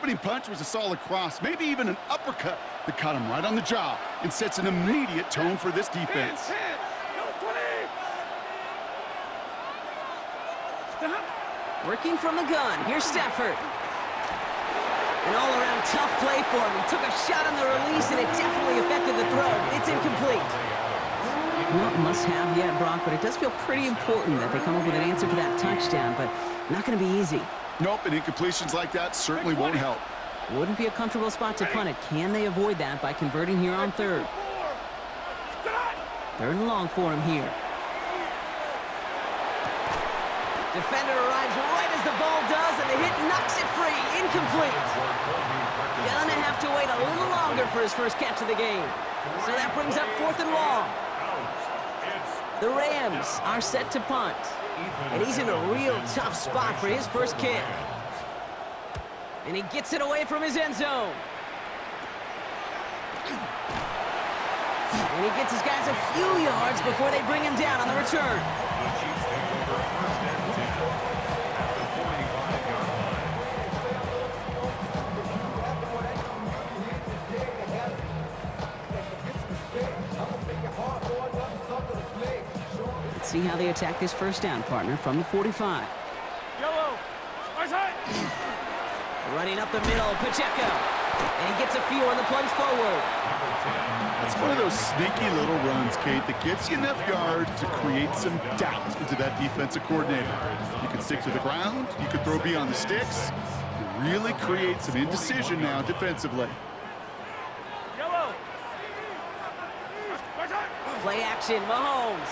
opening punch was a solid cross, maybe even an uppercut that caught him right on the jaw and sets an immediate tone for this defense. Working from the gun, here's Stafford. An all-around tough play for him. He took a shot on the release, and it definitely affected the throw. It's incomplete. Not must-have yet, Brock, but it does feel pretty important that they come up with an answer for that touchdown, but not going to be easy. Nope, and incompletions like that certainly won't help. Wouldn't be a comfortable spot to punt it. Can they avoid that by converting here on third? Third and long for him here. Defender arrives right as the ball does, and the hit knocks it free. Incomplete. Gonna have to wait a little longer for his first catch of the game. So that brings up 4th and long. The Rams are set to punt. And he's in a real tough spot for his first kick. And he gets it away from his end zone. And he gets his guys a few yards before they bring him down on the return. Let's see how they attack this first down, partner, from the 45. Running up the middle, Pacheco. And he gets a few on the plunge forward. That's one of those sneaky little runs, Kate, that gets you enough yards to create some doubt into that defensive coordinator. You can stick to the ground, you can throw beyond the sticks. You really create some indecision now defensively. Play action, Mahomes.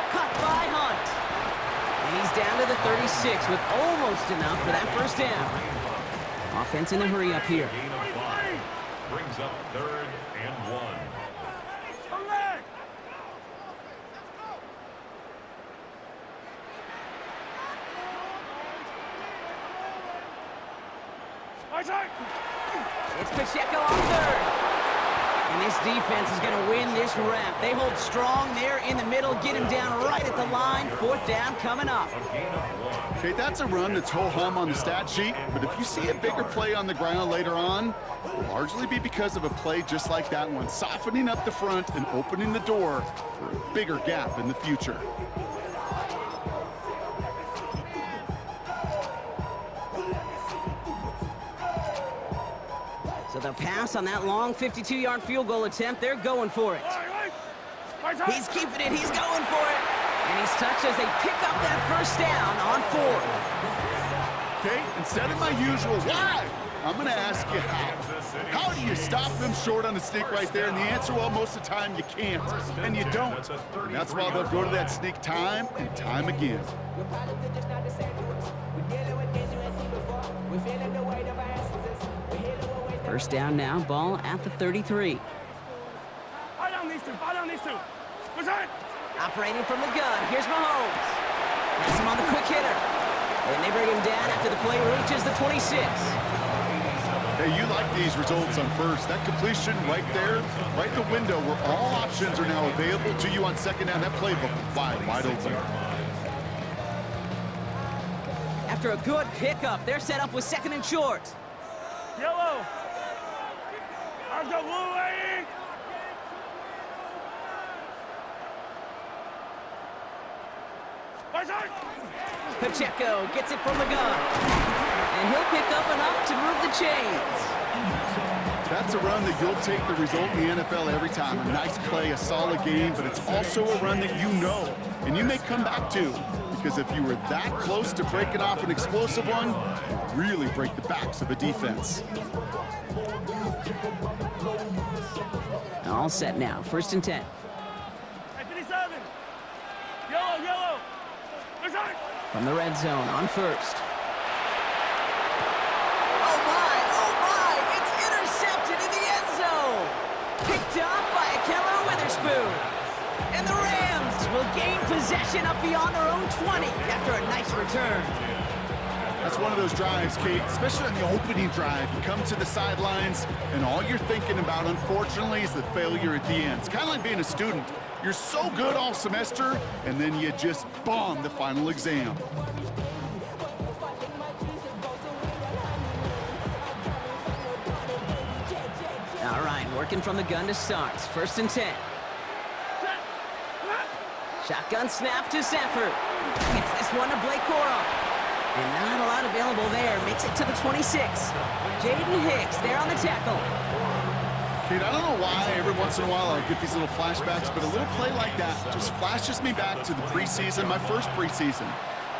Cut by Hunt. And he's down to the 36 with almost enough for that first down. Offense in a hurry up here. Brings up 3rd and 1. It's Pacheco on 3rd. And this defense is going to win this rep. They hold strong there in the middle, get him down right at the line. 4th down coming up. Okay, that's a run that's ho-hum on the stat sheet, but if you see a bigger play on the ground later on, it will largely be because of a play just like that one, softening up the front and opening the door for a bigger gap in the future. So the pass on that long 52-yard field goal attempt, they're going for it. He's keeping it, he's going for it. And he's touched as they pick up that first down on 4th. Okay, instead of my usual why, I'm going to ask you how. How do you stop them short on the sneak right there? And the answer, well, most of the time you can't, and you don't. And that's why they'll go to that sneak time and time again. First down now, ball at the 33. Operating from the gun, here's Mahomes. Has him on the quick hitter. And they bring him down after the play reaches the 26. Hey, you like these results on first. That completion right there, right in the window where all options are now available to you on second down. That playbook wide open. After a good pickup, they're set up with 2nd and short. Yellow. I've got blue lady. Pacheco gets it from the gun. And he'll pick up enough to move the chains. That's a run that you'll take the result in the NFL every time. A nice play, a solid game, but it's also a run that you know and you may come back to, because if you were that close to breaking off an explosive one, you really break the backs of a defense. All set now, 1st and 10. Hey, 57. Yellow. From the red zone on 1st. Oh my, it's intercepted in the end zone. Picked up by Keller Witherspoon. And the Rams will gain possession up beyond their own 20 after a nice return. That's one of those drives, Kate, especially on the opening drive. You come to the sidelines, and all you're thinking about, unfortunately, is the failure at the end. It's kind of like being a student. You're so good all semester, and then you just bomb the final exam. Working from the gun to start. 1st and 10. Shotgun snap to Stafford. Gets this one to Blake Corum. And not a lot available there. Makes it to the 26. Jaden Hicks there on the tackle. Kate, I don't know why every once in a while I get these little flashbacks, but a little play like that just flashes me back to the preseason, my first preseason.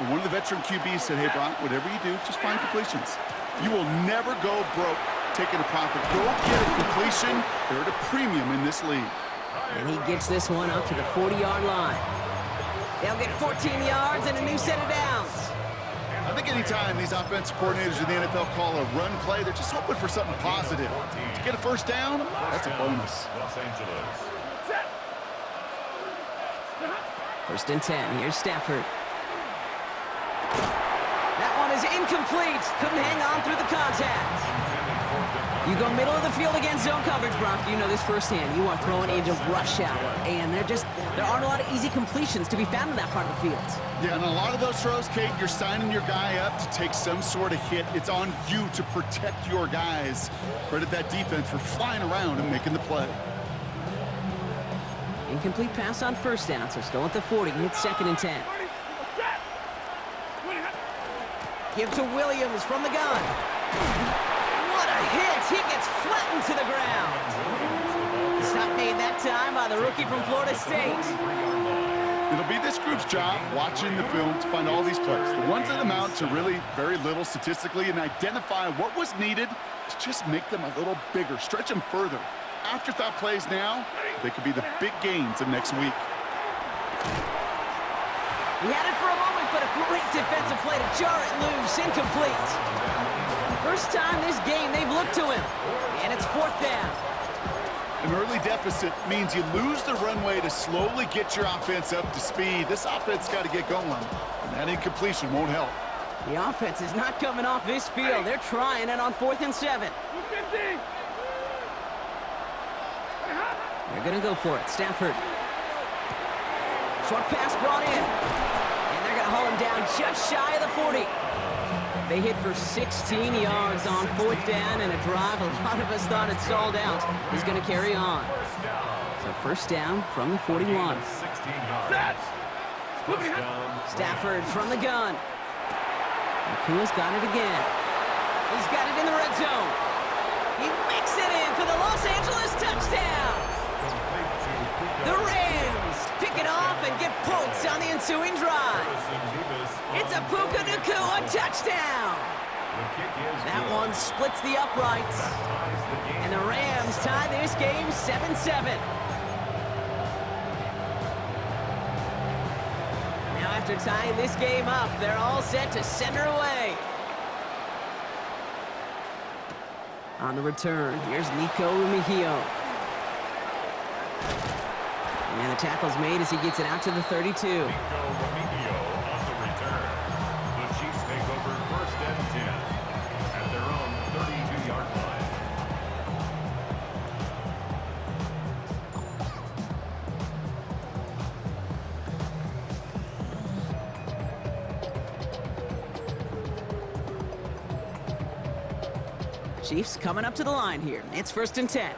And one of the veteran QBs said, hey, Brock, whatever you do, just find completions. You will never go broke taking a profit. Go get a completion. They're at a premium in this league. And he gets this one up to the 40-yard line. They'll get 14 yards and a new set of downs. I think anytime these offensive coordinators in the NFL call a run play, they're just hoping for something positive. To get a first down, that's a bonus. Los Angeles. 1st and 10. Here's Stafford. That one is incomplete. Couldn't hang on through the contact. You go middle of the field against zone coverage, Brock. You know this firsthand. You are throwing into rush hour, and there aren't a lot of easy completions to be found in that part of the field. Yeah, and a lot of those throws, Kate, you're signing your guy up to take some sort of hit. It's on you to protect your guys. Credit that defense for flying around and making the play. Incomplete pass on 1st down, so still at the 40. It's 2nd and 10. Give to Williams from the gun. What a hit! He gets flattened to the ground. Stop made that time by the rookie from Florida State. It'll be this group's job watching the film to find all these plays, the ones that amount to really very little statistically, and identify what was needed to just make them a little bigger, stretch them further. Afterthought plays now, they could be the big gains of next week. He had it for a moment, but a great defensive play to jar it loose, incomplete. First time this game they've looked to him, and it's 4th down. An early deficit means you lose the runway to slowly get your offense up to speed. This offense got to get going, and that incompletion won't help. The offense is not coming off this field. They're trying it on 4th and 7. They're going to go for it. Stafford. Short pass brought in. And they're going to haul him down just shy of the 40. They hit for 16 yards on 4th down, and a drive a lot of us thought had stalled out is going to carry on. So 1st down from the 41. 16 yards. Stafford from the gun. Nakua's got it again. He's got it in the red zone. He makes it in for the Los Angeles touchdown. The Rams pick it off and get points on the ensuing drive. It's a Puka Nacua touchdown. That one splits the uprights. And the Rams tie this game 7-7. Now after tying this game up, they're all set to send her away. On the return, here's Nico Mejio. And the tackle's made as he gets it out to the 32. Nico Remigio on the return. The Chiefs take over 1st and 10 at their own 32-yard line. Chiefs coming up to the line here. It's 1st and 10.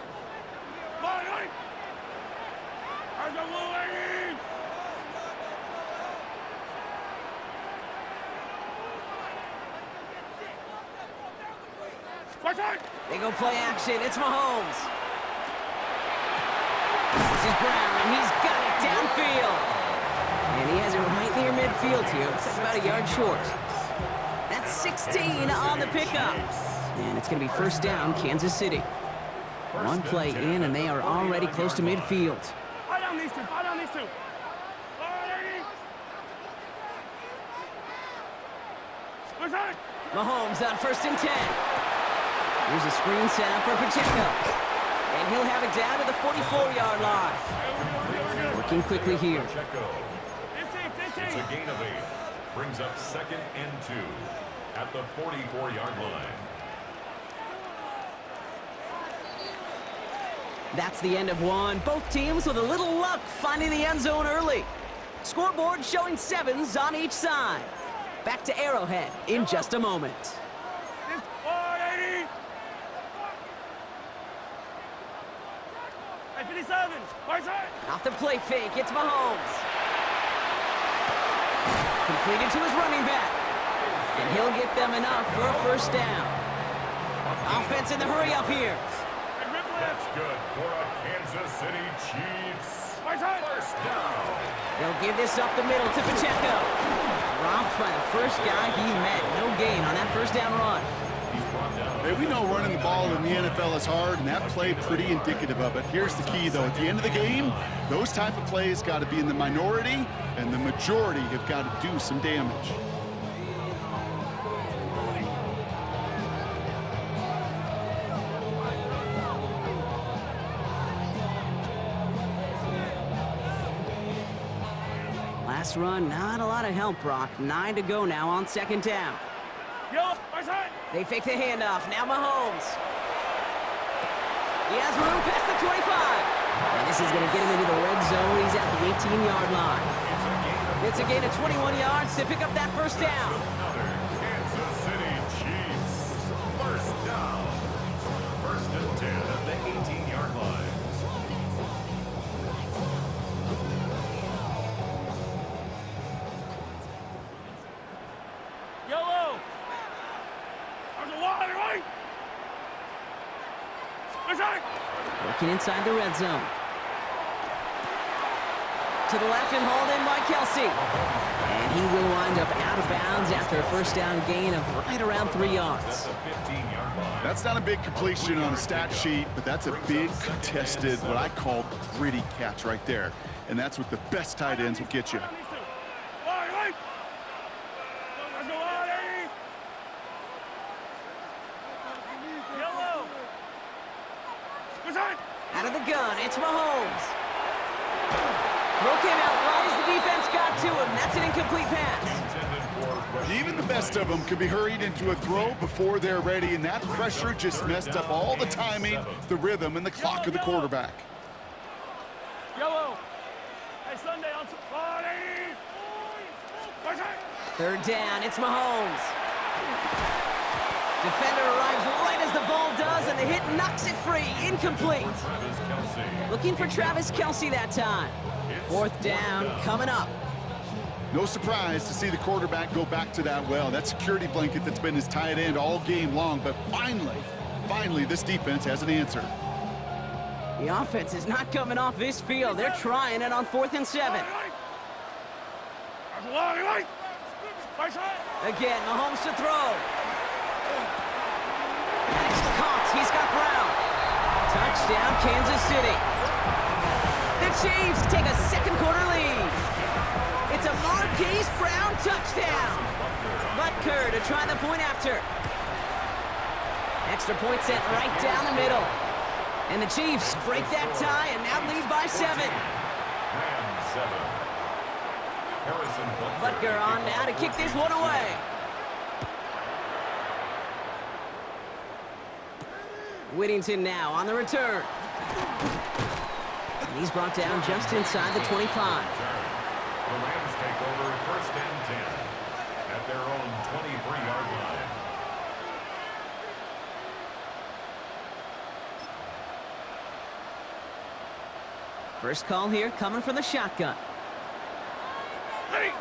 They go play action. It's Mahomes. This is Brown, and he's got it downfield. And he has it right near midfield here. It's about a yard short. That's 16 on the pickup. And it's going to be 1st down, Kansas City. One play in, and they are already close to midfield. Fire down these two. Fire down these two. Mahomes on 1st and 10. Here's a screen set up for Pacheco. And he'll have it down to the 44-yard line. Working quickly here. Pacheco. It's a gain of 8. Brings up 2nd and 2 at the 44-yard line. That's the end of one. Both teams with a little luck finding the end zone early. Scoreboard showing 7s on each side. Back to Arrowhead in just a moment. Right side. Off the play fake, it's Mahomes. Completed to his running back. And he'll get them enough for a first down. Offense in the hurry up here. And rip That's left. good for a Kansas City Chiefs. Right side. First down. They'll give this up the middle to Pacheco. Dropped by the first guy he met. No gain on that first down run. He's brought down. Hey, we know running the ball in the NFL is hard, and that play pretty indicative of it. Here's the key, though. At the end of the game, those type of plays got to be in the minority, and the majority have got to do some damage. Last run, not a lot of help, Brock. 9 to go now on second down. Yellow. Right side. They fake the handoff. Now Mahomes. He has room past the 25. And this is going to get him into the red zone. He's at the 18-yard line. It's a gain of 21 yards to pick up that first down. Another Kansas City Chiefs. First down. First and 10 at the 18-yard line. Yellow. There's a wide right. Right side. Working inside the red zone. To the left and hauled in by Kelsey. And he will wind up out of bounds after a first down gain of right around 3 yards. That's a 15-yard line. That's not a big completion on a stat sheet, but that's a big contested, what I call gritty catch right there. And that's what the best tight ends will get you. Wide on these two. Wide right. Let's go wide. Yellow. Right side. Out of the gun, it's Mahomes. Throw came out right as the defense got to him. That's an incomplete pass. Intended for rushing. Even the best of them can be hurried into a throw before they're ready, and that pressure just messed up all the timing, the rhythm, and the clock of the quarterback. Yellow. Hey, Sunday on body. Right side. Third down, it's Mahomes. Defender arrives right as the ball does, and the hit knocks it free. Incomplete. Travis Kelce. Looking for Travis Kelce that time. Fourth down coming up. No surprise to see the quarterback go back to that well. That security blanket that's been his tight end all game long, but finally, this defense has an answer. The offense is not coming off this field. They're trying it on 4th and 7. There's a wide right. Right side. Again, Mahomes to throw. And it's caught. He's got Brown. Touchdown, Kansas City. The Chiefs take a second quarter lead. It's a Marquise Brown touchdown. Butker to try the point after. Extra point sent right down the middle. And the Chiefs break that tie and now lead by 7. Rams 7. Harrison Butker on now to kick this one away. Whittington now on the return. And he's brought down just inside the 25. The Rams take over first and 10 at their own 23-yard line. First call here coming from the shotgun. Ready.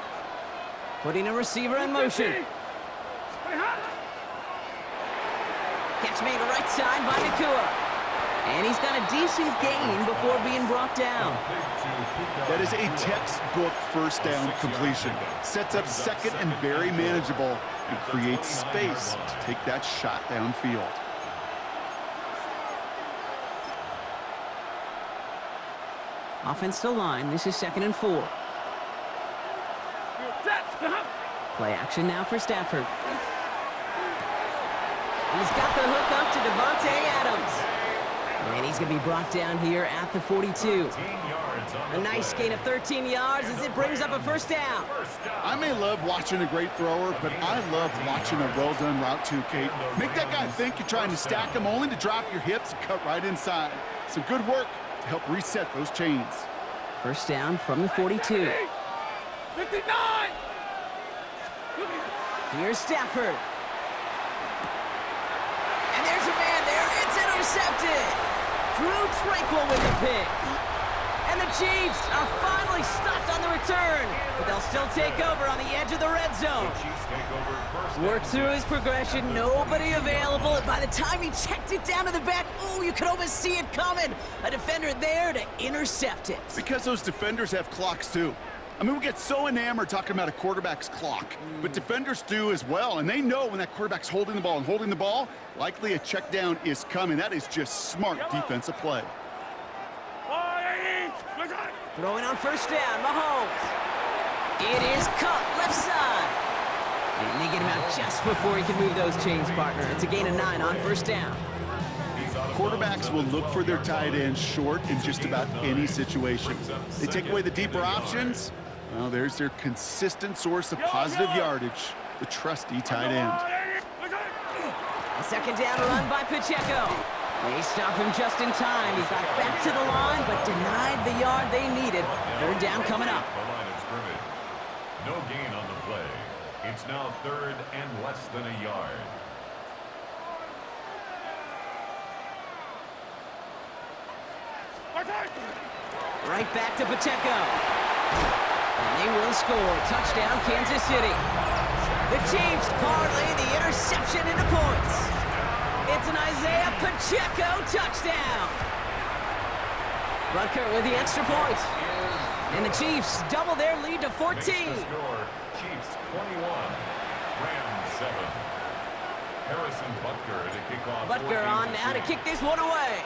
Putting a receiver in motion. Hey, hot. Catch made right side by Nakua. And he's got a decent gain before being brought down. That is a textbook first down completion. Sets up second and very manageable and creates space to take that shot downfield. Offense to line. This is 2nd and 4. Play action now for Stafford. He's got the hook up to Devontae Adams. And he's going to be brought down here at the 42. A nice gain of 13 yards as it brings up a first down. I may love watching a great thrower, but I love watching a well-done route too, Kate. Make that guy think you're trying to stack him only to drop your hips and cut right inside. Some good work to help reset those chains. First down from the 42. 59. Here's Stafford. And there's a man there. It's intercepted. Drew Tranquil with the pick. And the Chiefs are finally stopped on the return, but they'll still take over on the edge of the red zone. Chiefs take over first and Worked through his progression, nobody available, and by the time he checked it down to the back, ooh, you could almost see it coming. A defender there to intercept it. Because those defenders have clocks too. I mean, we get so enamored talking about a quarterback's clock, but defenders do as well, and they know when that quarterback's holding the ball and holding the ball, likely a check down is coming. That is just smart defensive play. Throwing on first down, Mahomes. It is caught left side. And they get him out just before he can move those chains, partner. It's a gain of 9 on first down. Quarterbacks will look for their tight ends short in just about any situation. They take away the deeper options. Well, there's their consistent source of positive yardage, the trusty tight end. A second down run by Pacheco. They stop him just in time. He got back to the line, but denied the yard they needed. Third down coming up. the line of scrimmage. No gain on the play. It's now third and less than a yard. Right back to Pacheco. And they will score. Touchdown, Kansas City. The Chiefs parlay the interception into points. It's an Isaiah Pacheco touchdown. Butker with the extra point. And the Chiefs double their lead to 14. Makes the score, Chiefs 21, Rams 7. Harrison Butker to kick off. Butker on now to kick this one away.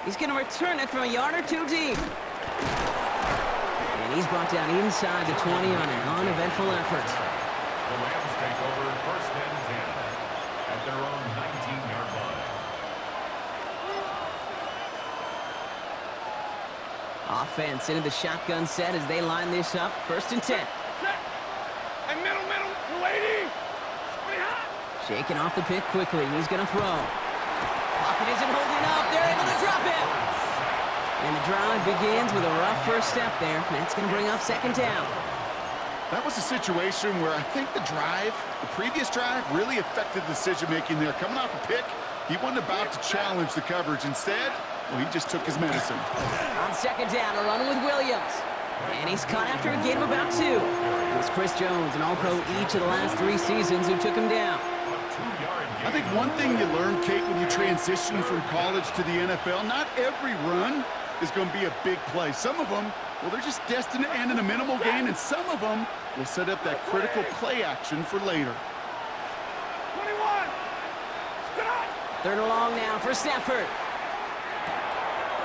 He's going to return it from a yard or two deep. And he's brought down inside the 20 on an uneventful effort. The Rams take over first and 10 at their own 19-yard line. Offense into the shotgun set as they line this up. First and 10. And middle, lady. Shaking off the pick quickly. He's going to throw. Pocket isn't holding up. They're able to drop it. And the drive begins with a rough first step there. That's going to bring up second down. That was a situation where I think the previous drive, really affected the decision-making there. Coming off a pick, he wasn't about to challenge the coverage. Instead, well, he just took his medicine. On second down, a run with Williams. And he's caught after a gain of about 2. It was Chris Jones, an All-Pro each of the last 3 seasons, who took him down. I think one thing you learn, Kate, when you transition from college to the NFL, not every run is going to be a big play. Some of them, well, they're just destined to end in a minimal gain, and some of them will set up that critical play action for later. 21. Third and long now for Stafford.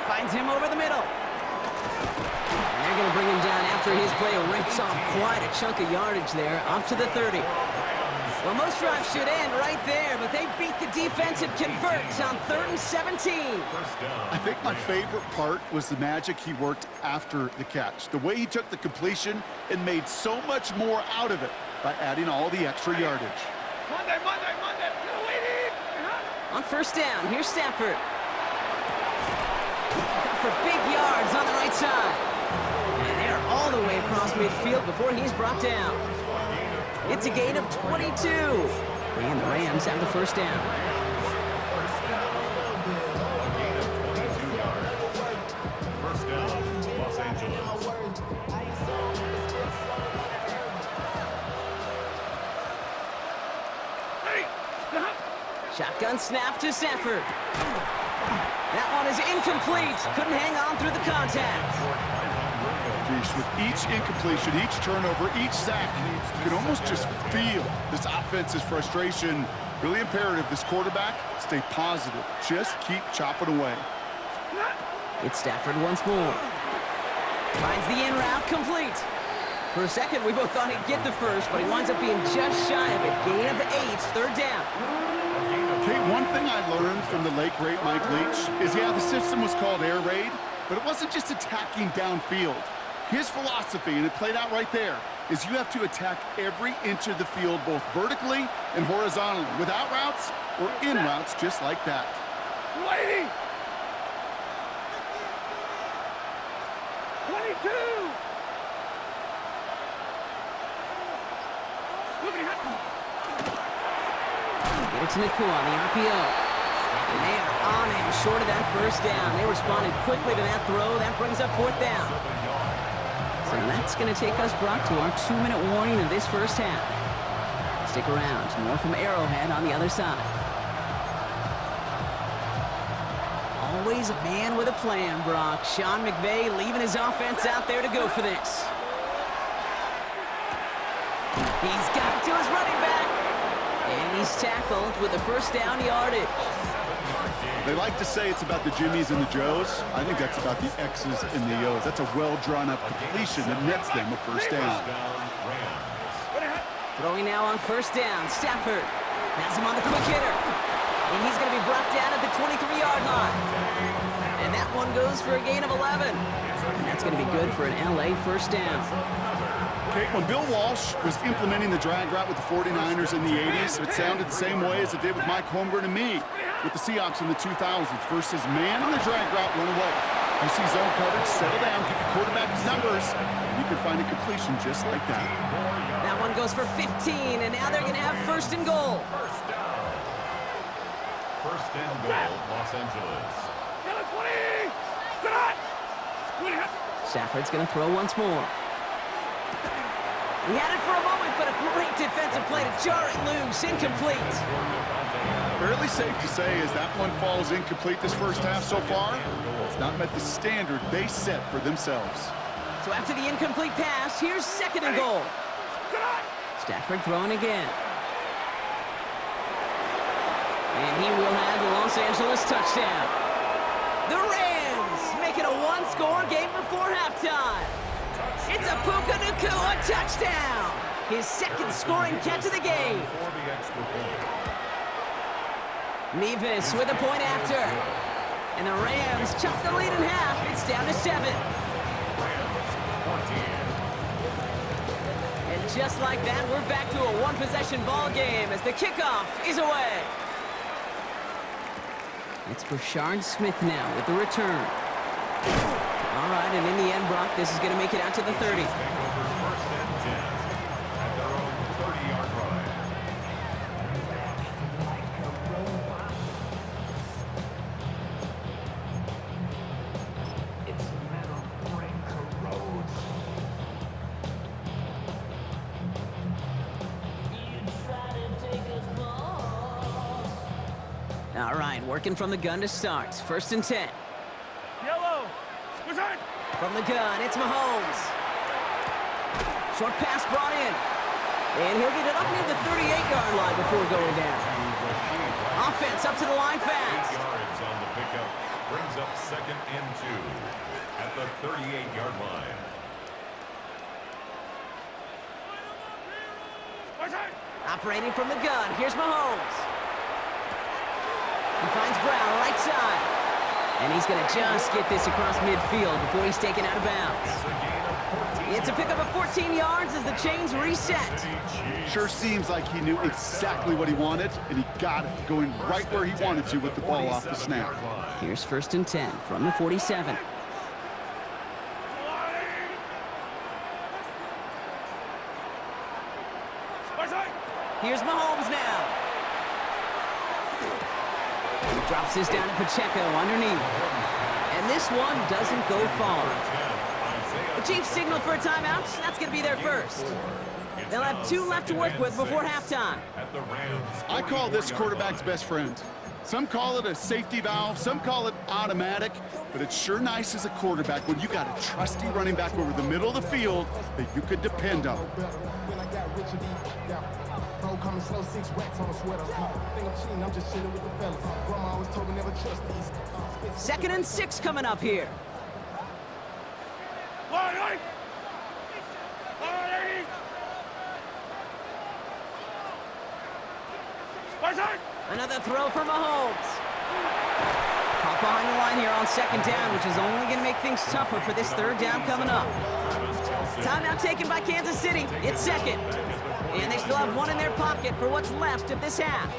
Finds him over the middle. And they're going to bring him down after his play rips off quite a chunk of yardage there, up to the 30. Well, most drives should end right there, but they beat the defense and convert on 3rd and 17. I think my favorite part was the magic he worked after the catch. The way he took the completion and made so much more out of it by adding all the extra yardage. Monday. Little lady. On first down, here's Stafford. Got for big yards on the right side. And they're all the way across midfield before he's brought down. It's a gain of 22. And the Rams have the first down. First down, Los Angeles. Shotgun snap to Stafford. That one is incomplete. Couldn't hang on through the contact. Geez, with each incompletion, each turnover, each sack, you can almost just feel this offense's frustration. Really imperative, this quarterback, stay positive. Just keep chopping away. It's Stafford once more. Finds the in route complete. For a second, we both thought he'd get the first, but he winds up being just shy of it. Gain of 8, third down. Okay, one thing I learned from the late, great Mike Leach is, yeah, the system was called air raid, but it wasn't just attacking downfield. His philosophy, and it played out right there, is you have to attack every inch of the field, both vertically and horizontally, with out routes or in routes just like that. Lady. 22. Get it to Nakua on the RPO. And they are on him short of that first down. They responded quickly to that throw. That brings up 4th down. So that's going to take us, Brock, to our 2-minute warning of this first half. Stick around. More from Arrowhead on the other side. Always a man with a plan, Brock. Sean McVay leaving his offense out there to go for this. He's got to his running back. And he's tackled with the first down yardage. They like to say it's about the Jimmies and the Joes. I think that's about the X's and the O's. That's a well-drawn-up completion that nets them a first down. Throwing now on first down. Stafford has him on the quick hitter. And he's going to be brought down at the 23-yard line. And that one goes for a gain of 11. And that's going to be good for an LA first down. Kate, when Bill Walsh was implementing the drag route with the 49ers in the 80s, it sounded the same way as it did with Mike Holmgren and me with the Seahawks in the 2000s. Versus man on the drag route, run away. You see zone coverage, settle down, give your quarterback his numbers, and you can find a completion just like that. That one goes for 15, and now they're going to have first and goal. First and goal, Los Angeles. Stafford's going to throw once more. He had it for a moment, but a great defensive play to jar it loose. Incomplete. Fairly safe to say as that one falls incomplete this first half so far, it's not met the standard they set for themselves. So after the incomplete pass, here's second and goal. Stafford throwing again. And he will have the Los Angeles touchdown. The Rams make it a one-score game before halftime. It's a Puka Nacua touchdown. His second scoring catch of the game. Nevis with a point after. And the Rams chop the lead in half. It's down to 7. And just like that, we're back to a one-possession ball game as the kickoff is away. It's Brashard Smith now with the return. All right, and in the end, Brock, this is going to make it out to the 30. First and 10 at their own 30-yard line. All right, working from the gun to start. First and 10. Yellow. Return. From the gun, it's Mahomes. Short pass brought in. And he'll get it up near the 38-yard line before going down. Offense up to the line 8 fast. yards on the pickup brings up second and 2 at the 38-yard line. Operating from the gun, here's Mahomes. He finds Brown right side. And he's going to just get this across midfield before he's taken out of bounds. It's a pickup of 14 yards as the chains reset. Sure seems like he knew exactly what he wanted, and he got it, going right where he wanted to with the ball off the snap. Here's first and 10 from the 47. Here's Mahomes now. He drops this down to Pacheco underneath. And this one doesn't go far. The Chiefs signal for a timeout. That's going to be their first. They'll have 2 left to work with before halftime. I call this quarterback's best friend. Some call it a safety valve, some call it automatic, but it's sure nice as a quarterback when you got a trusty running back over the middle of the field that you could depend on. Coming slow, 6 racks on a sweater. Think I'm cheating, I'm just chilling with the fellas. Grandma always told me never trust these. 2nd and 6 coming up here. Another throw for Mahomes. Caught behind the line here on 2nd down, which is only going to make things tougher for this 3rd down coming up. Timeout taken by Kansas City. It's 2nd. And they still have 1 in their pocket for what's left of this half.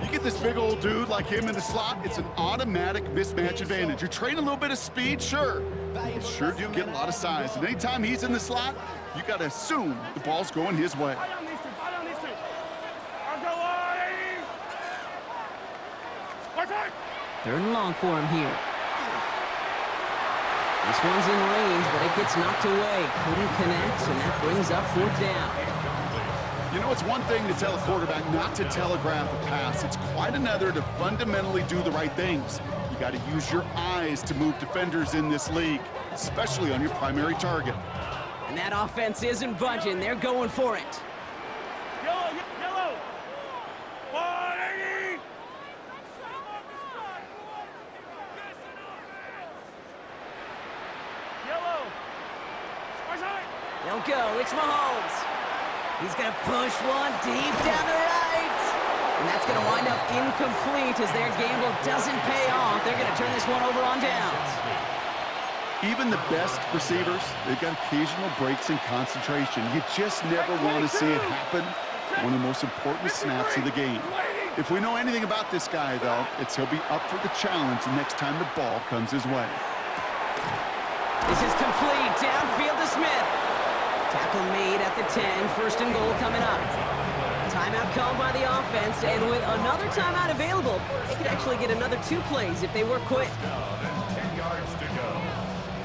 You get this big old dude like him in the slot, it's an automatic mismatch advantage. You're trading a little bit of speed, sure. You sure do get a lot of size. And anytime he's in the slot, you got to assume the ball's going his way. Third and long for him here. This one's in range, but it gets knocked away. Couldn't connect, and that brings up fourth down. You know, it's one thing to tell a quarterback not to telegraph a pass. It's quite another to fundamentally do the right things. You got to use your eyes to move defenders in this league, especially on your primary target. And that offense isn't budging. They're going for it. Yellow, yellow. 180. Yellow. Right side. They'll go. It's Mahomes. He's going to push one deep down the right. And that's going to wind up incomplete as their gamble doesn't pay off. They're going to turn this one over on downs. Even the best receivers, they've got occasional breaks in concentration. You just never want to see it happen. One of the most important snaps of the game. If we know anything about this guy, though, it's he'll be up for the challenge the next time the ball comes his way. This is complete. Downfield to Smith. Tackle made at the 10. First and goal coming up. Timeout called by the offense, and with another timeout available, they could actually get another 2 plays if they work quick. 10 yards to go.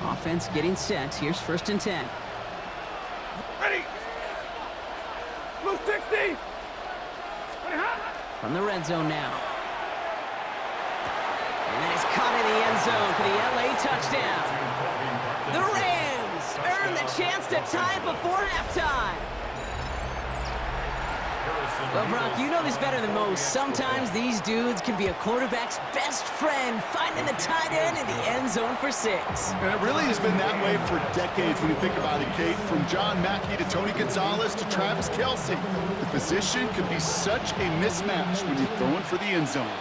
Offense getting set. Here's first and 10. Ready. Blue 60. Ready, hot. From the red zone now. And that is caught in the end zone for the LA touchdown. The Rams earn the chance to tie before halftime. Well, Brock, you know this better than most. Sometimes these dudes can be a quarterback's best friend, finding the tight end in the end zone for 6. And it really has been that way for decades when you think about it, Kate. From John Mackey to Tony Gonzalez to Travis Kelce. The position can be such a mismatch when you're throwing for the end zone.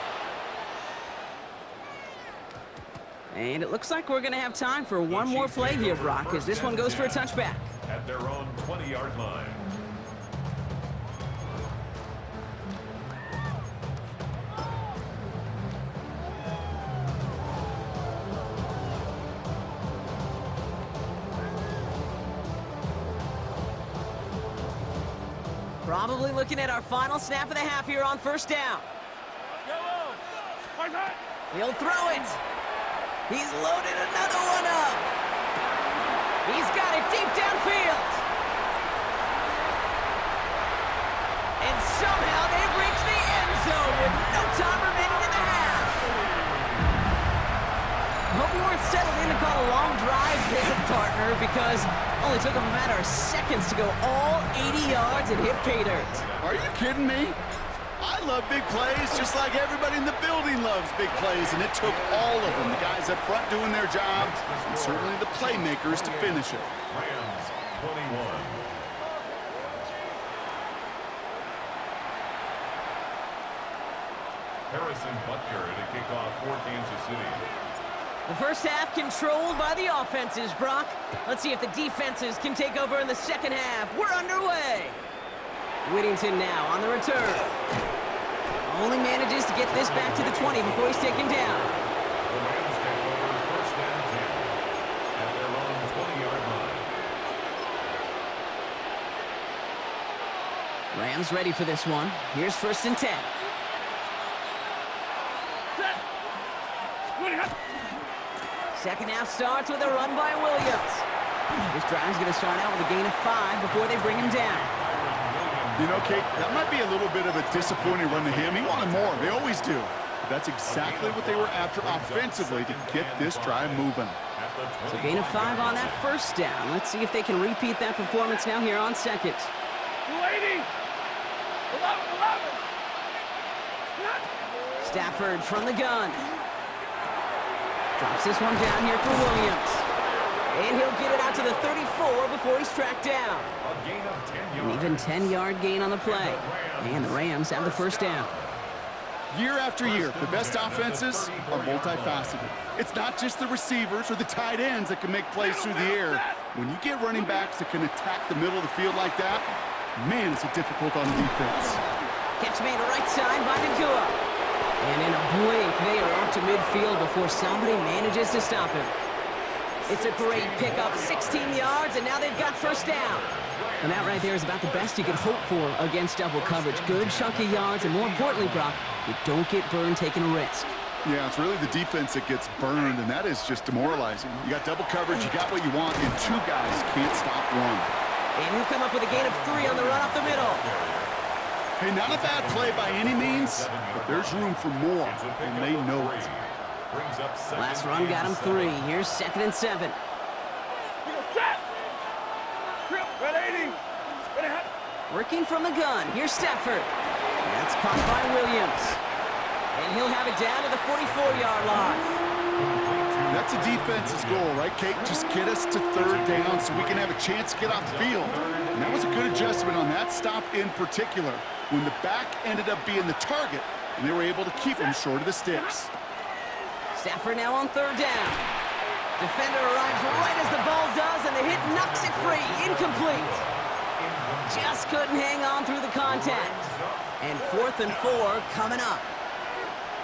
And it looks like we're going to have time for one more play here, Brock, as this one goes for a touchback. At their own 20-yard line. Probably looking at our final snap of the half here on first down. Yellow. Right side. He'll throw it. He's loaded another one up. He's got it deep downfield. And somehow they've reached the end zone with no time remaining in the half. Hope you weren't settled in to call a long drive there, partner, because it only took them a matter of seconds to go all 80 yards and hit pay dirt. Are you kidding me? I love big plays just like everybody in the building loves big plays, and it took all of them, the guys up front doing their job, and certainly the playmakers to finish it. Rams 21. Harrison Butker to kick off for Kansas City. The first half controlled by the offenses, Brock. Let's see if the defenses can take over in the second half. We're underway. Whittington now on the return. Only manages to get this back to the 20 before he's taken down. The Rams take over first and 10 at their own 20-yard line. Rams ready for this one. Here's first and 10. Set. Ready, hot. Second half starts with a run by Williams. This drive's going to start out with a gain of 5 before they bring him down. You know, Kate, that might be a little bit of a disappointing run to him. He wanted more. They always do. But that's exactly what they were after offensively to get this drive moving. So gain of 5 on that first down. Let's see if they can repeat that performance now here on second. 280. 11. Hot. Stafford from the gun. Drops this one down here for Williams. And he'll get it out to the 34 before he's tracked down. A gain of 10 An yards. even 10-yard gain on the play. And the Rams have the first down. Year after year, the best offenses are multifaceted. It's not just the receivers or the tight ends that can make plays through the air. When you get running backs that can attack the middle of the field like that, man, is it difficult on defense. Catch made right side by Nakua. And in a blink, they are off to midfield before somebody manages to stop him. It's a great pickup, 16 yards, and now they've got first down. And that right there is about the best you could hope for against double coverage. Good chunky yards, and more importantly, Brock, you don't get burned taking a risk. Yeah, it's really the defense that gets burned, and that is just demoralizing. You got double coverage, you got what you want, and two guys can't stop one. And he'll come up with a gain of 3 on the run up the middle. Hey, not a bad play by any means, but there's room for more, and they know it. Last run got him 3. Here's 2nd and 7. Working from the gun. Here's Stafford. That's caught by Williams. And he'll have it down to the 44-yard line. That's a defense's goal, right, Kate? Just get us to 3rd down so we can have a chance to get off the field. And that was a good adjustment on that stop in particular, when the back ended up being the target, and they were able to keep him short of the sticks. Stafford now on 3rd down. Defender arrives right as the ball does, and the hit knocks it free. Incomplete. Just couldn't hang on through the contact. And 4th and 4 coming up.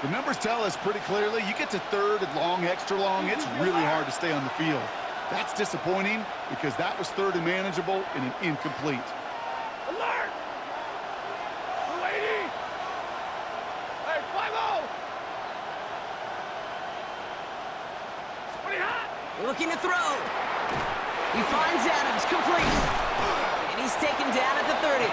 The numbers tell us pretty clearly, you get to 3rd and long, extra long, it's really hard to stay on the field. That's disappointing because that was 3rd and manageable and an incomplete. Alert! 280! Hey, 5-0! Pretty hot! Looking to throw. He finds Adams, complete. And he's taken down at the 30.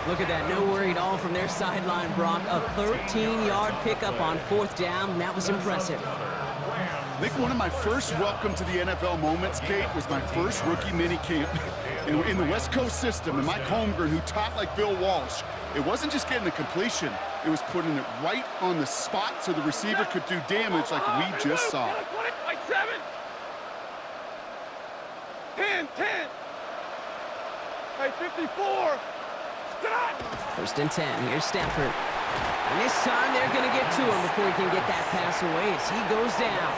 Look at that, no worry at all from their sideline, Brock. A 13-yard pickup on 4th down. That was impressive. I think one of my first welcome to the NFL moments, Kate, was my first rookie mini camp in the West Coast system, and Mike Holmgren, who taught like Bill Walsh. It wasn't just getting the completion, it was putting it right on the spot so the receiver could do damage like we just saw. Like 7! 10! Hey, 54! 1st and 10. Here's Stafford. And this time they're going to get to him before he can get that pass away as he goes down.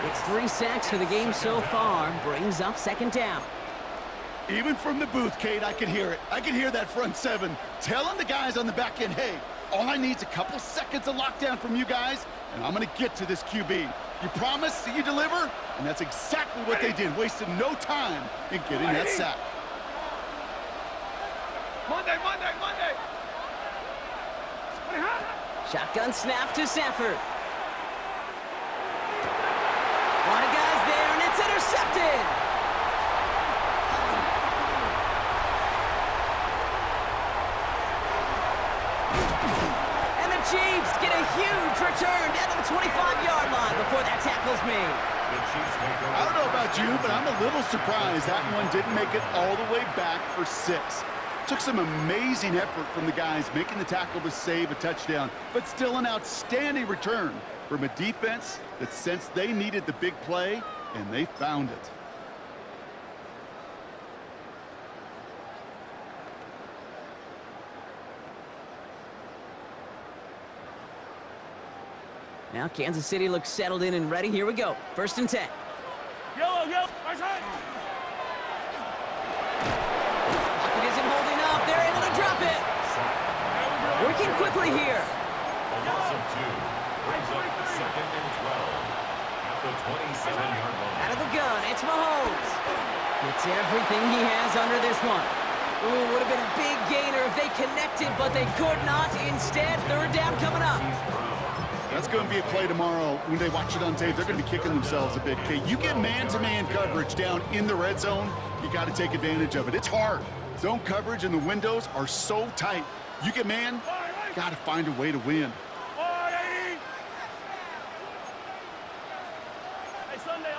It's 3 sacks for the game so far. Brings up 2nd down. Even from the booth, Kate, I could hear it. I could hear that front 7 telling the guys on the back end, hey, all I need is a couple seconds of lockdown from you guys, and I'm going to get to this QB. You promise that you deliver? And that's exactly what they did, wasted no time in getting that sack. Monday! Shotgun snap to Stafford. A lot of guys there, and it's intercepted. And the Chiefs get a huge return down to the 25-yard line before that tackle's made. I don't know about you, but I'm a little surprised that one didn't make it all the way back for 6. Took some amazing effort from the guys making the tackle to save a touchdown, but still an outstanding return from a defense that sensed they needed the big play, and they found it. Now Kansas City looks settled in and ready. Here we go. 1st and 10. Yellow! Right side! Pocket isn't holding up. They're able to drop it. Working quickly here. A loss of 2 brings up 2nd and 12 at the 27-yard line. Out of the gun, it's Mahomes. Gets everything he has under this one. Ooh, would have been a big gainer if they connected, but they could not. Instead, 3rd down coming up. That's going to be a play tomorrow. When they watch it on tape, they're going to be kicking themselves a bit, Kate. You get man-to-man coverage down in the red zone, you got to take advantage of it. It's hard. Zone coverage and the windows are so tight. You get man, got to find a way to win. 180! Hey, Sunday!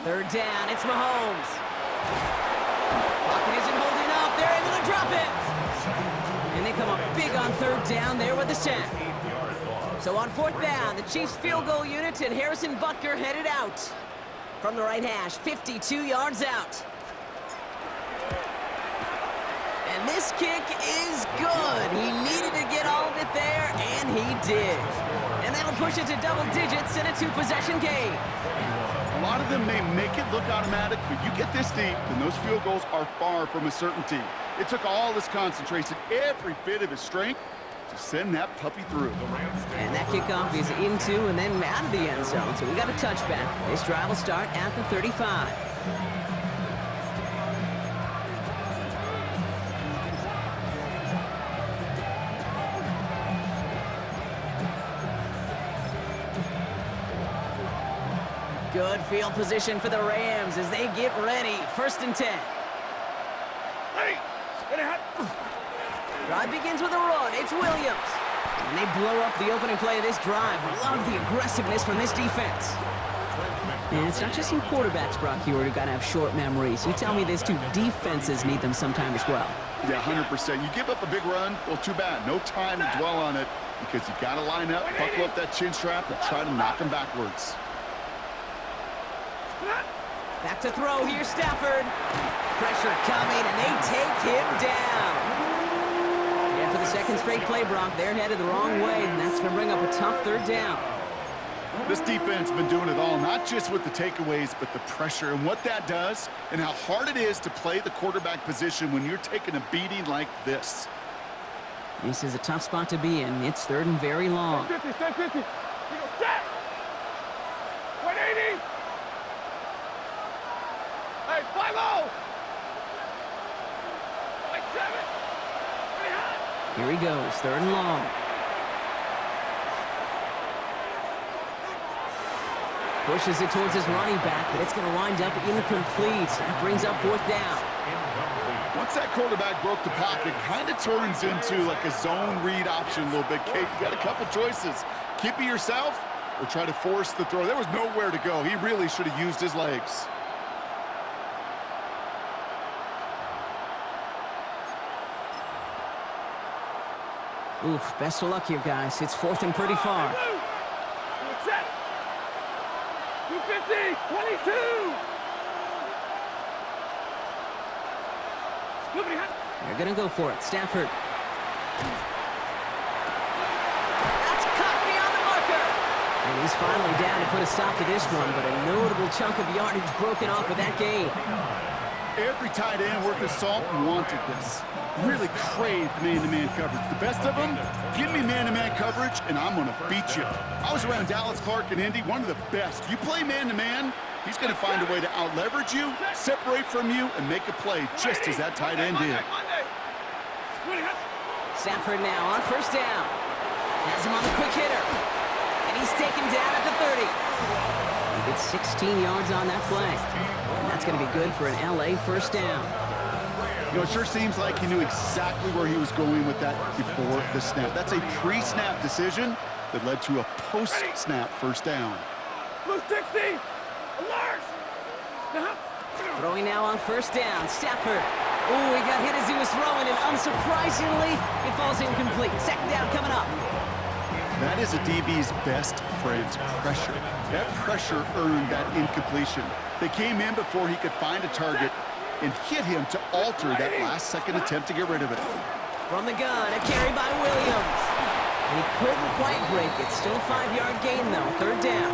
3rd down, it's Mahomes. Pocket isn't holding up. They're able to drop it. And they come up big on 3rd down there with the sack. So on 4th down, the Chiefs field goal unit and Harrison Butker headed out. From the right hash, 52 yards out. And this kick is good. He needed to get all of it there, and he did. And that'll push it to double digits in a 2-possession game. A lot of them may make it look automatic, but you get this deep, and those field goals are far from a certainty. It took all his concentration, every bit of his strength, to send that puppy through. And that kickoff is into and then out of the end zone, so we got a touchback. This drive will start at the 35. Good field position for the Rams as they get ready. 1st and 10. Ready. Ready, hot. Drive begins with a run. It's Williams. And they blow up the opening play of this drive. Love the aggressiveness from this defense. And it's not just you quarterbacks, Brock Huard, who got to have short memories. You tell me these two defenses need them sometime as well. Yeah, 100%. You give up a big run, well, too bad. No time to dwell on it because you got to line up, buckle up that chin strap, and try to knock them backwards. Back to throw. Here's Stafford. Pressure coming, and they take him down. Yeah, for the 2nd straight play, Brock, they're headed the wrong way, and that's going to bring up a tough 3rd down. This defense has been doing it all, not just with the takeaways, but the pressure and what that does and how hard it is to play the quarterback position when you're taking a beating like this. This is a tough spot to be in. It's 3rd and very long. 50, stay 50. You go set. 180. Hey, 5-0. Like 7. Ready, hot. Here he goes, 3rd and long. Pushes it towards his running back, but it's going to wind up incomplete. That brings up 4th down. Once that quarterback broke the pocket, kind of turns into like a zone read option a little bit. Kate, you got a couple choices. Keep it yourself or try to force the throw. There was nowhere to go. He really should have used his legs. Oof, best of luck here, guys. It's 4th and pretty far. Set. 250. 22. Nobody hot. They're going to go for it. Stafford. That's caught beyond the marker. And he's finally down to put a stop to this one, but a notable chunk of yardage broken off of that game. Every tight end worth his salt wanted this. Really craved man-to-man coverage. The best of them, give me man-to-man coverage, and I'm going to beat you. I was around Dallas Clark and Indy, one of the best. You play man-to-man, he's going to find a way to out-leverage you, separate from you, and make a play just as that tight end did. Stafford now on 1st down. Has him on the quick hitter. And he's taken down at the 30. He gets 16 yards on that play. And that's going to be good for an LA 1st down. You know, it sure seems like he knew exactly where he was going with that before the snap. That's a pre-snap decision that led to a post-snap 1st down. Blue 60. Alert. Throwing now on 1st down. Stafford. Oh, he got hit as he was throwing, and unsurprisingly, it falls incomplete. 2nd down coming up. That is a DB's best friend, pressure. That pressure earned that incompletion. They came in before he could find a target and hit him to alter that last-second attempt to get rid of it. From the gun, a carry by Williams. And he couldn't quite break it. Still a 5-yard gain, though. 3rd down.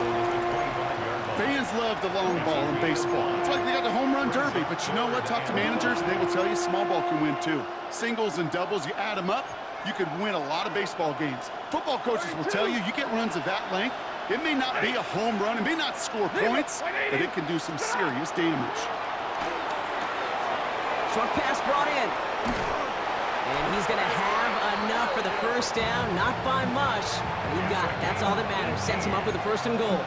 Fans love the long ball in baseball. It's like they got the home run derby, but you know what? Talk to managers, and they will tell you small ball can win, too. Singles and doubles, you add them up, you could win a lot of baseball games. Football coaches will tell you, you get runs of that length, it may not be a home run, it may not score points, but it can do some serious damage. Short pass brought in. And he's going to have enough for the 1st down. Not by much, but he got it. That's all that matters. Sets him up with a 1st and goal.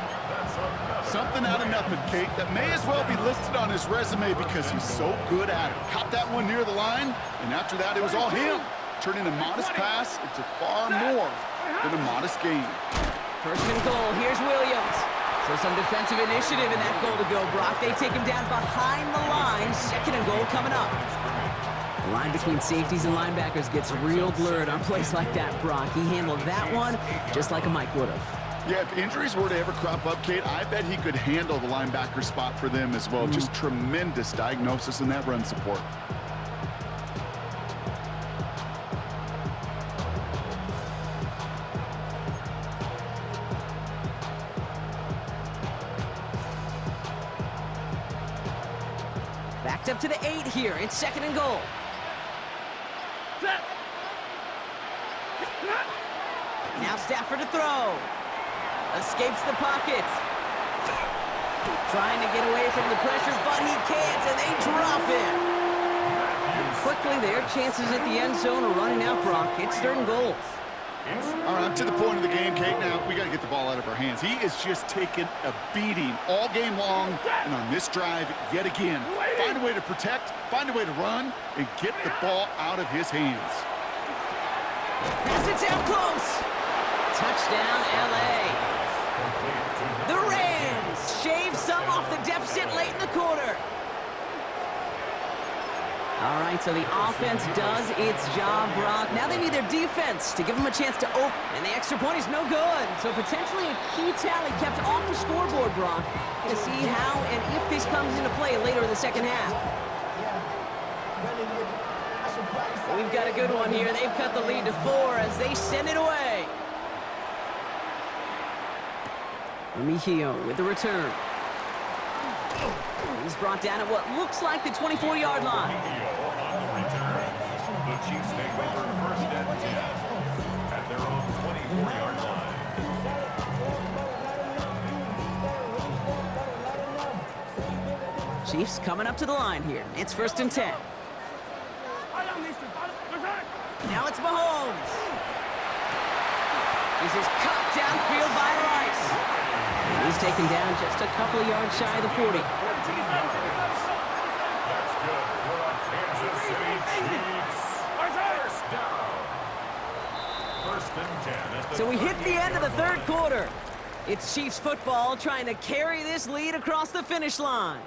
Something out of nothing, Kate, that may as well be listed on his resume because he's so good at it. Caught that one near the line, and after that, it was all him. Turning a modest pass into far more than a modest gain. 1st and goal. Here's Williams. So some defensive initiative in that goal to go, Brock. They take him down behind the line. 2nd and goal coming up. The line between safeties and linebackers gets real blurred on plays like that, Brock. He handled that one just like a Mike would have. Yeah, if injuries were to ever crop up, Kate, I bet he could handle the linebacker spot for them as well. Just tremendous diagnosis in that run support. Backed up to the 8 here. It's 2nd and goal. Set. Now Stafford to throw. Escapes the pocket. Trying to get away from the pressure, but he can't, and they drop it. And quickly, their chances at the end zone are running out, Brock. It's 3rd and goal. All right, to the point of the game, Kate. Now, we got to get the ball out of our hands. He is just taking a beating all game long, and on this drive, yet again. Find a way to protect, find a way to run, and get the ball out of his hands. Pass it down close. Touchdown, L.A. The Rams shave some off the deficit late in the quarter. All right, so the offense does its job, Brock. Now they need their defense to give them a chance to open. And the extra point is no good. So potentially a key tally kept off the scoreboard, Brock. To see how and if this comes into play later in the second half. We've got a good one here. They've cut the lead to 4 as they send it away. Remigio with the return. He's brought down at what looks like the 24-yard line. On the return, the Chiefs take over first and 10 at their own 24-yard line. Chiefs coming up to the line here. It's first and 10. Now it's Mahomes. This is cut downfield by Rice. And he's taken down just a couple of yards shy of the 40. That's good for the Kansas City Chiefs. First down. First and 10 at the So we hit the end of the third quarter. It's Chiefs football trying to carry this lead across the finish line.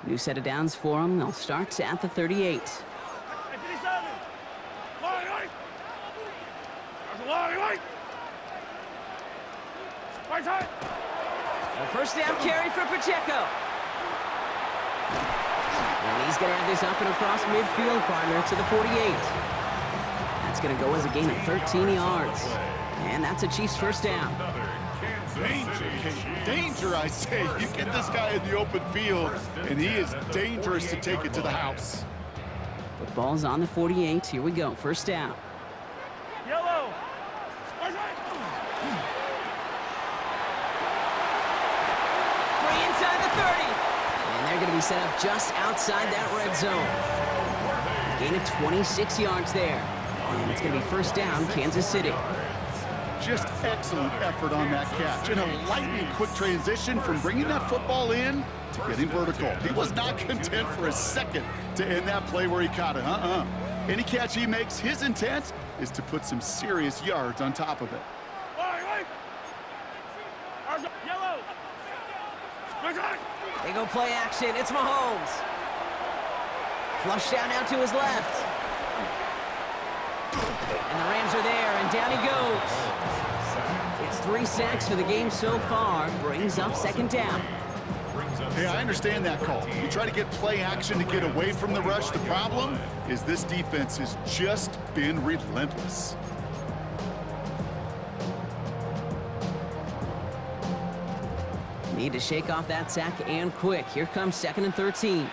New set of downs for them. They'll start at the 38. A first down carry for Pacheco. And he's going to have this up and across midfield, partner, to the 48. That's going to go as a gain of 13 yards. And that's a Chiefs first down. Danger, Kate. Danger, I say. You get this guy in the open field, and he is dangerous to take it to the house. Football's on the 48. Here we go. First down. Yellow. Free inside the 30. And they're going to be set up just outside that red zone. Gain of 26 yards there. And it's going to be first down, Kansas City. Just excellent effort on that catch. And a lightning quick transition from bringing that football in to getting vertical. He was not content for a second to end that play where he caught it. Any catch he makes, his intent is to put some serious yards on top of it. Yellow. They go play action. It's Mahomes. Flush down now to his left. And the Rams are there, and down he goes. It's 3 sacks for the game so far. Brings up second down. Hey, I understand that call. You try to get play action to get away from the rush. The problem is this defense has just been relentless. Need to shake off that sack and quick. Here comes second and 13.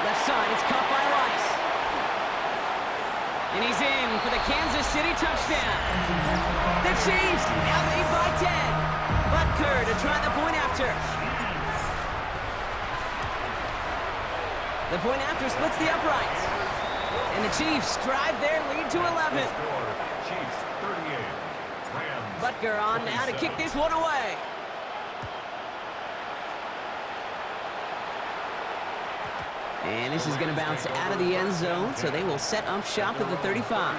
Left side, it's caught by Rice. And he's in for the Kansas City touchdown. The Chiefs now lead by 10. Butker to try the point after. The point after splits the uprights. And the Chiefs drive their lead to 11. Chiefs 38. Rams. Butker on now to kick this one away. And this is going to bounce out of the end zone, so they will set up shop at the 35.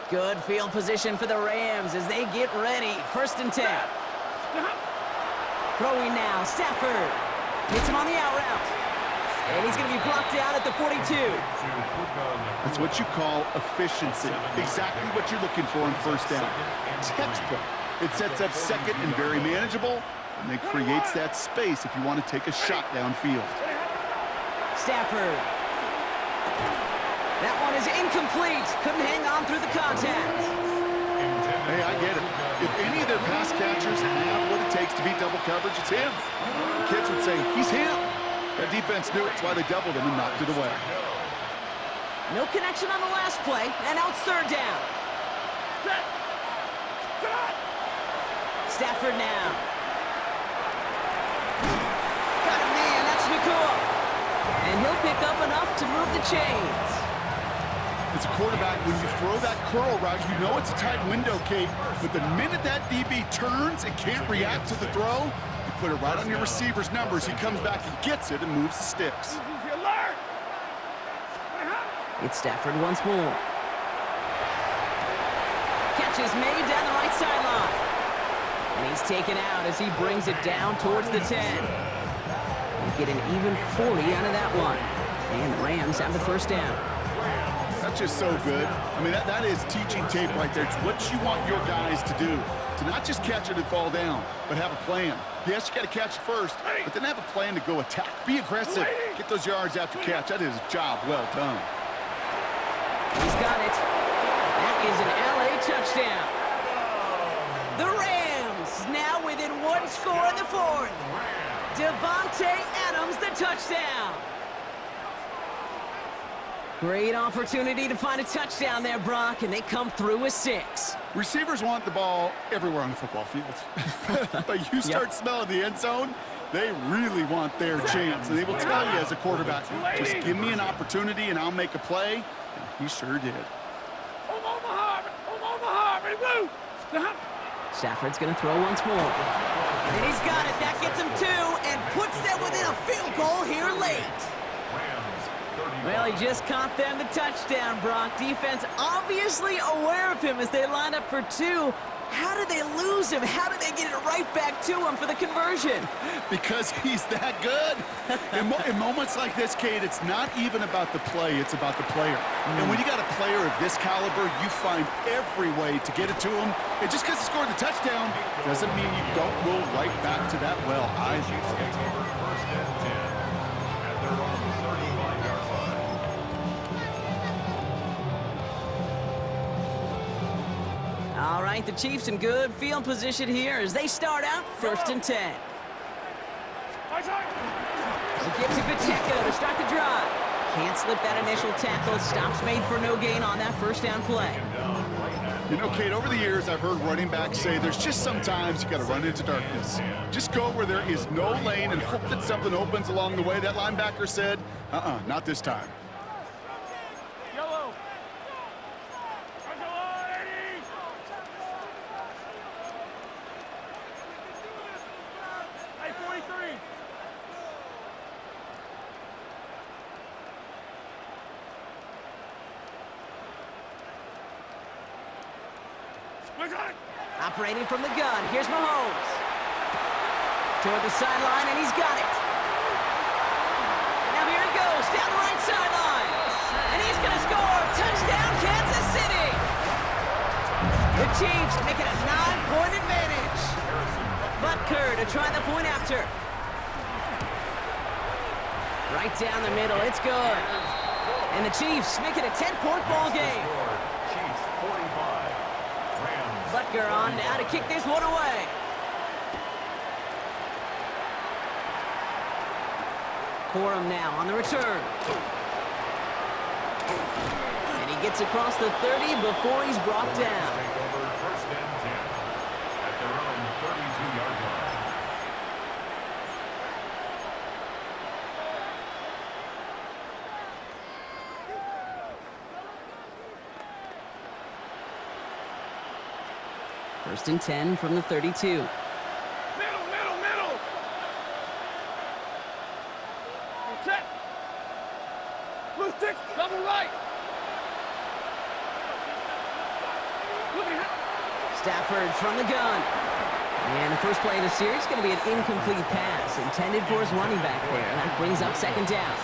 Good field position for the Rams as they get ready. First and 10. Throwing now, Stafford. Hits him on the out route. And he's going to be blocked down at the 42. That's what you call efficiency. Exactly what you're looking for in first down. Textbook. It sets up second and very manageable, and it creates that space if you want to take a shot downfield. Stafford. That one is incomplete. Couldn't hang on through the contact. Hey, I get it. If any of their pass catchers have what it takes to beat double coverage, it's him. The kids would say, he's him. That defense knew it. That's why they doubled him and knocked it away. No connection on the last play, and now it's third down. Stafford now. Got a man, that's McCool. And he'll pick up enough to move the chains. As a quarterback, when you throw that curl route, you know it's a tight window, Kate. But the minute that DB turns and can't react to the throw, you put it right on your receiver's numbers. He comes back and gets it and moves the sticks. It's Stafford once more. Catch is made down the right sideline. And he's taken out as he brings it down towards the 10. You get an even 40 out of that one. And the Rams have the first down. That's just so good. I mean, that is teaching tape right there. It's what you want your guys to do. To not just catch it and fall down, but have a plan. Yes, you got to catch it first, but then have a plan to go attack. Be aggressive. Get those yards after catch. That is a job well done. He's got it. That is an LA touchdown. The Rams now within one score in the fourth. Devontae Adams, the touchdown. Great opportunity to find a touchdown there, Brock, and they come through with 6. Receivers want the ball everywhere on the football field. But you start smelling the end zone, they really want their chance. And they will tell you as a quarterback, just give me an opportunity and I'll make a play. And he sure did. Stafford's going to throw once more. And he's got it. That gets him 2 and puts them within a field goal here late. Well, he just caught them the touchdown, Brock. Defense obviously aware of him as they line up for 2. How did they lose him? How did they get it right back to him for the conversion? Because he's that good. In moments like this, Kate, it's not even about the play, it's about the player. And when you got a player of this caliber, you find every way to get it to him. And just because he scored the touchdown doesn't mean you don't go right back to that well. First and 10 at their own 35-yard line. All right, the Chiefs in good field position here as they start out first and 10. It gives to Pacheco to start the drive. Can't slip that initial tackle. Stops made for no gain on that first down play. You know, Kate, over the years, I've heard running backs say there's just sometimes you got to run into darkness. Just go where there is no lane and hope that something opens along the way. That linebacker said, not this time. Yellow. Hey, 43. Operating from the gun, here's Mahomes. Toward the sideline, and he's got it. Now here it goes, down the right sideline. And he's going to score. Touchdown, Kansas City. The Chiefs make it a 9-point advantage. Butker to try the point after. Right down the middle, it's good. And the Chiefs make it a 10-point ball game. Chiefs 45. Butker on now to kick this one away. Corum now on the return. And he gets across the 30 before he's brought down. Take over first and 10 at their own 32-yard line. First and 10 from the 32. Middle. Check. Loose stick, double right. Look at him. Stafford from the gun. And the first play of the series is going to be an incomplete pass intended for his running back there. And that brings up second down.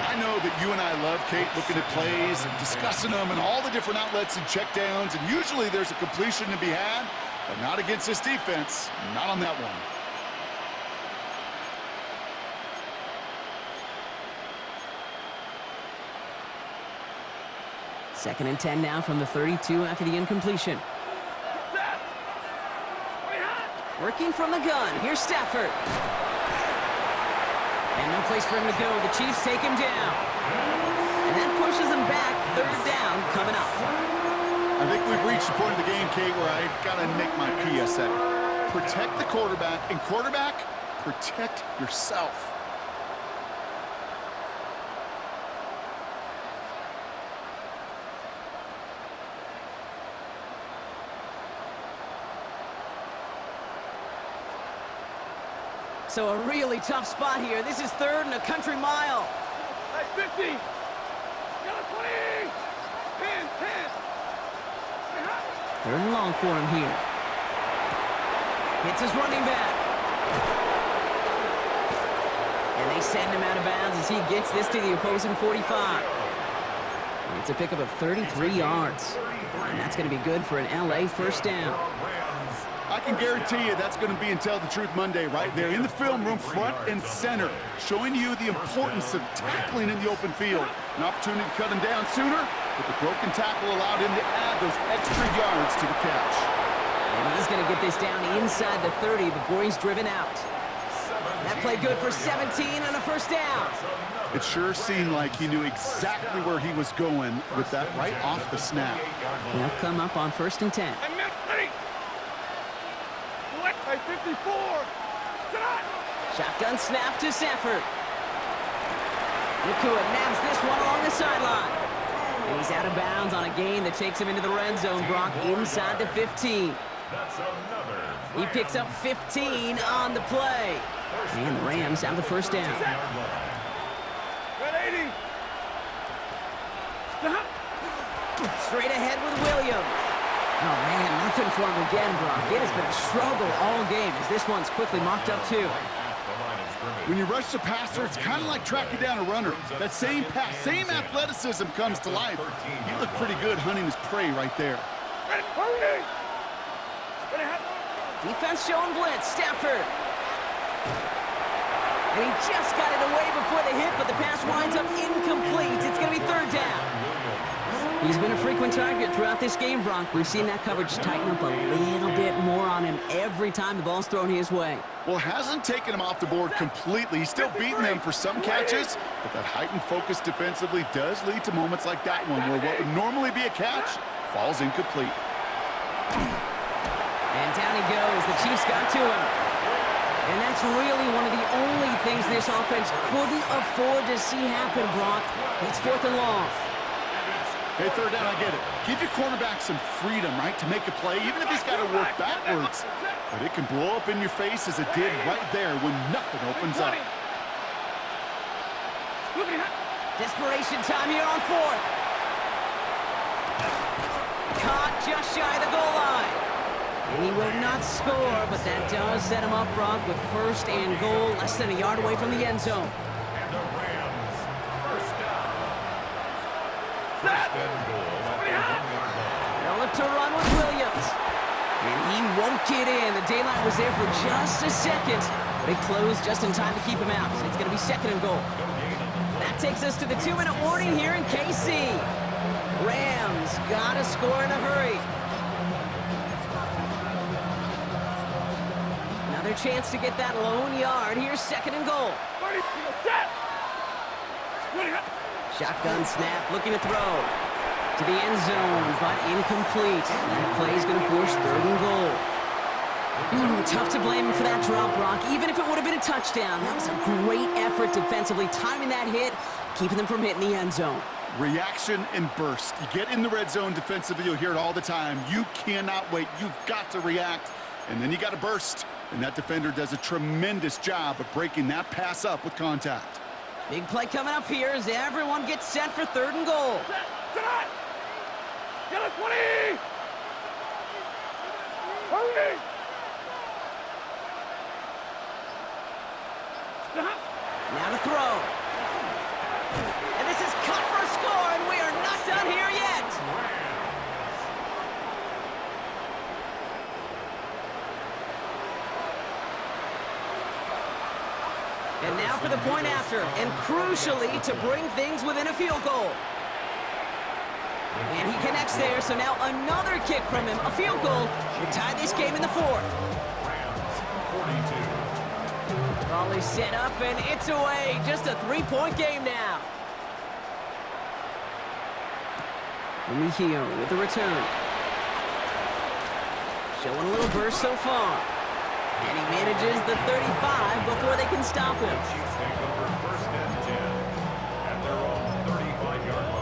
I know that you and I love, Kate, looking at plays and discussing them and all the different outlets and checkdowns, and usually there's a completion to be had, but not against this defense, not on that one. Second and 10 now from the 32 after the incompletion. Working from the gun, here's Stafford. And no place for him to go. The Chiefs take him down. And that pushes him back. Third down coming up. I think we've reached the point of the game, Kate, where I gotta nick my PSA. Protect the quarterback, and quarterback, protect yourself. So a really tough spot here. This is third and a country mile. Hey, 50. Got a 20. 10. Third and long for him here. Hits his running back. And they send him out of bounds as he gets this to the opposing 45. It's a pickup of 33 yards. And that's going to be good for an LA first down. I can guarantee you that's going to be in Tell the Truth Monday right there in the film room, front and center, showing you the importance of tackling in the open field. An opportunity to cut him down sooner, but the broken tackle allowed him to add those extra yards to the catch. And he's going to get this down inside the 30 before he's driven out. That played good for 17 and a first down. It sure seemed like he knew exactly where he was going with that right off the snap. They'll come up on first and 10. Hey, 54. Tonight. Shotgun snap to Stafford. Nakua nabs this one along the sideline. And he's out of bounds on a gain that takes him into the red zone, Brock, inside the 15. He picks up 15 on the play. And the Rams have the first down. Red 80. Straight ahead with Williams. Oh, man, nothing for him again, Brock. It has been a struggle all game as this one's quickly mocked up, too. When you rush the passer, it's kind of like tracking down a runner. That same pass, same athleticism comes to life. He looked pretty good hunting his prey right there. Defense showing blitz. Stafford. And he just got it away before the hit, but the pass winds up incomplete. It's going to be third down. He's been a frequent target throughout this game, Brock. We've seen that coverage tighten up a little bit more on him every time the ball's thrown his way. Well, hasn't taken him off the board completely. He's still beating them for some catches, but that heightened focus defensively does lead to moments like that one where what would normally be a catch falls incomplete. And down he goes. The Chiefs got to him. And that's really one of the only things this offense couldn't afford to see happen, Brock. It's fourth and long. Hey, third down, I get it. Give your quarterback some freedom, right, to make a play, even if he's got to work backwards. But it can blow up in your face as it did right there when nothing opens up. Desperation time here on fourth. Caught just shy of the goal line. And he will not score, but that does set him up, Brock, with first and goal, less than a yard away from the end zone. They'll look to run with Williams. And he won't get in. The daylight was there for just a second, but it closed just in time to keep him out. So it's going to be second and goal. That takes us to the 2-minute warning here in KC. Rams got to score in a hurry. Another chance to get that lone yard. Here's second and goal. Shotgun snap, looking to throw. To the end zone, but incomplete. That play is going to force third and goal. Tough to blame him for that drop, Brock. Even if it would have been a touchdown, that was a great effort defensively, timing that hit, keeping them from hitting the end zone. Reaction and burst. You get in the red zone defensively, you'll hear it all the time. You cannot wait. You've got to react, and then you got to burst. And that defender does a tremendous job of breaking that pass up with contact. Big play coming up here as everyone gets set for third and goal. Get a 20! Hurry! Now to throw. And this is cut for a score, and we are not done here yet. And now for the point after, and crucially to bring things within a field goal. And he connects there, so now another kick from him. A field goal will tie this game in the fourth. Rams 42. Ball is set up, and it's away. Just a three-point game now. Mejio with the return. Showing a little burst so far. And he manages the 35 before they can stop him. Chiefs take over first and 10 at their own 35-yard line.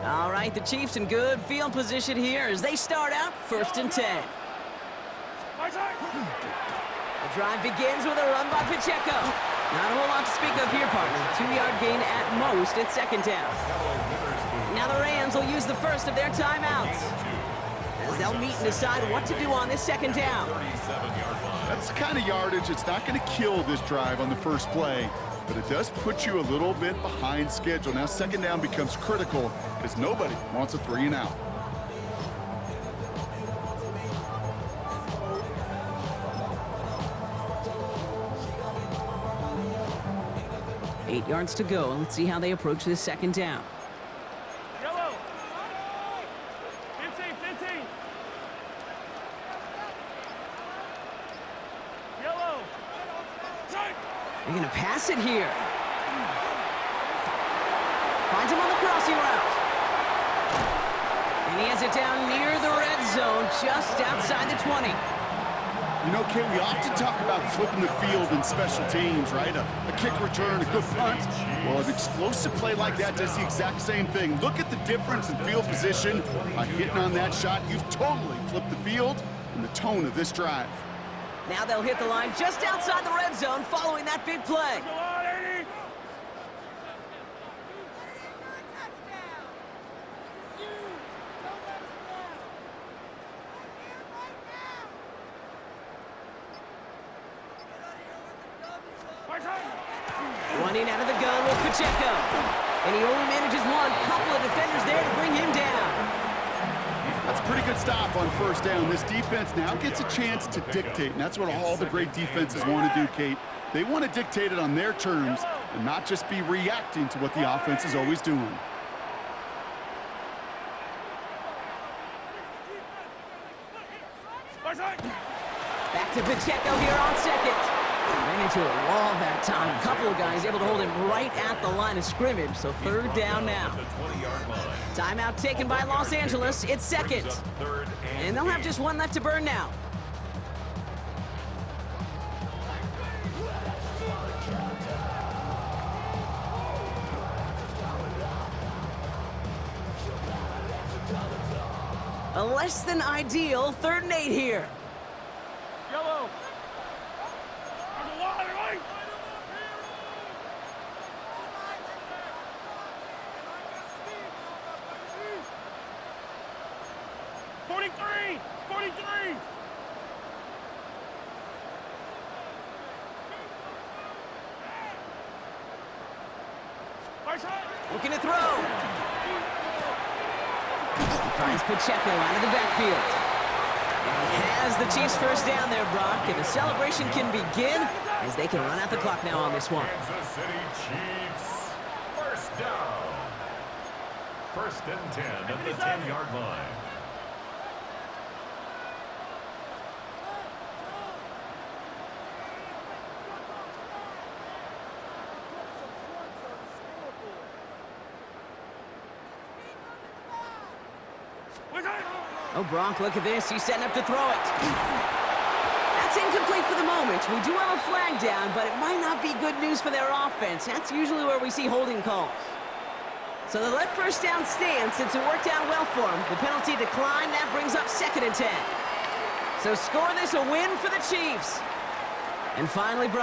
All right, the Chiefs in good field position here as they start out first and 10. The drive begins with a run by Pacheco. Not a whole lot to speak of here, partner. 2-yard gain at most at second down. Now the Rams will use the first of their timeouts as they'll meet and decide what to do on this second down. That's the kind of yardage it's not going to kill this drive on the first play, but it does put you a little bit behind schedule. Now second down becomes critical because nobody wants a 3-and-out. Eight yards to go. Let's see how they approach this second down. Yellow. 15. Yellow. They're going to pass it here. Finds him on the crossing route. And he has it down near the red zone, just outside the 20. You know, Kate, we often talk about flipping the field in special teams, right? A kick return, a good punt. Well, an explosive play like that does the exact same thing. Look at the difference in field position. By hitting on that shot, you've totally flipped the field and the tone of this drive. Now they'll hit the line just outside the red zone following that big play. Go on, 80. Running out of the gun with Pacheco. And he only manages one. Couple of defenders there to bring him down. That's a pretty good stop on first down. This defense now gets a chance to dictate, and that's what all the great defenses want to do, Kate. They want to dictate it on their terms and not just be reacting to what the offense is always doing. Back to Pacheco here on second. Ran into a wall that time. A couple of guys able to hold him right at the line of scrimmage, so third down now. Timeout taken by Los Angeles. It's second. And they'll have just one left to burn now. A less than ideal 3rd and 8 here. Yellow. Underwater, right? Forty-three. Looking to throw. He finds Pacheco out of the backfield. And he has the Chiefs first down there, Brock, and the celebration can begin as they can run out the clock now on this one. Kansas City Chiefs, first down. First and 10 at the 10-yard line. Oh, Brock, look at this. He's setting up to throw it. That's incomplete for the moment. We do have a flag down, but it might not be good news for their offense. That's usually where we see holding calls. So the left first down stands since it worked out well for him. The penalty declined. That brings up 2nd and 10. So score this a win for the Chiefs. And finally, Brock,